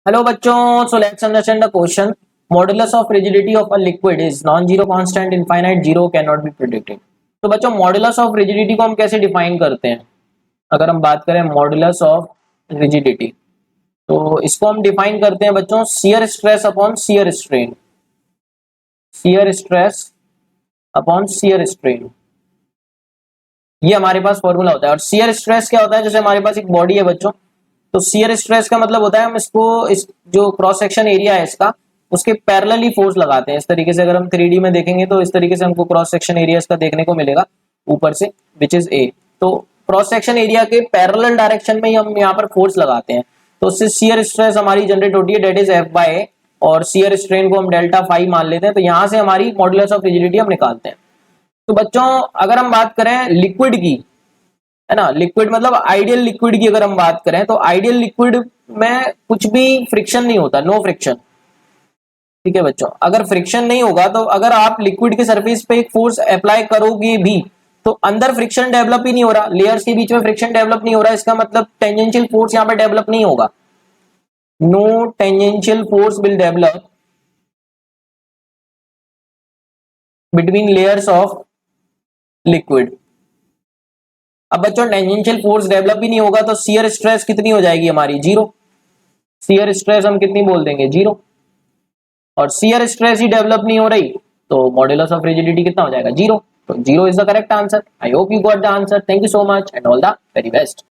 Hello बच्चों, so let's understand the question. Modulus of rigidity of a liquid is non zero constant infinite zero can not be predicted. तो बच्चों, modulus of rigidity को हम कैसे define करते हैं? अगर हम बात करें मॉडुलस ऑफ रिजिडिटी, तो इसको हम डिफाइन करते हैं बच्चों shear stress upon shear strain. Shear stress upon shear strain, ये हमारे पास फॉर्मूला होता है। और शियर स्ट्रेस क्या होता है? जैसे हमारे पास एक बॉडी है बच्चों, तो शियर स्ट्रेस का मतलब होता है हम इसको, इस जो क्रॉस सेक्शन एरिया है इसका, उसके पैरेलली फोर्स लगाते हैं। इस तरीके से अगर हम 3D में देखेंगे तो इस तरीके से हमको क्रॉस सेक्शन एरिया इसका देखने को मिलेगा ऊपर से, विच इज ए। तो क्रॉस सेक्शन एरिया के पैरेलल डायरेक्शन में ही हम यहाँ पर फोर्स लगाते हैं, तो उससे शियर स्ट्रेस हमारी जनरेट होती है, डेट इज एफ बाय ए। और शियर स्ट्रेन को हम डेल्टा फाई मान लेते हैं। तो यहाँ से हमारी मॉडुलस ऑफ रिजिडिटी हम निकालते हैं। तो बच्चों, अगर हम बात करें लिक्विड की, है ना, लिक्विड मतलब आइडियल लिक्विड की अगर हम बात करें, तो आइडियल लिक्विड में कुछ भी फ्रिक्शन नहीं होता, नो फ्रिक्शन। ठीक है बच्चों, अगर फ्रिक्शन नहीं होगा तो अगर आप लिक्विड के सरफेस पे एक फोर्स अप्लाई करोगे भी तो अंदर फ्रिक्शन डेवलप ही नहीं हो रहा, लेयर्स के बीच में फ्रिक्शन डेवलप नहीं हो रहा, इसका मतलब टेंजेंशियल फोर्स यहाँ पे डेवलप नहीं होगा। No tangential force will develop between layers of liquid. अब बच्चों, टेंजेंशियल फोर्स डेवलप ही नहीं होगा तो शियर स्ट्रेस कितनी हो जाएगी हमारी? जीरो। शियर स्ट्रेस हम कितनी बोल देंगे? जीरो। और शियर स्ट्रेस ही डेवलप नहीं हो रही तो मॉडुलस ऑफ रिजिडिटी कितना हो जाएगा? जीरो। तो zero is the correct answer. I hope you got the answer. Thank you so much and all the very best.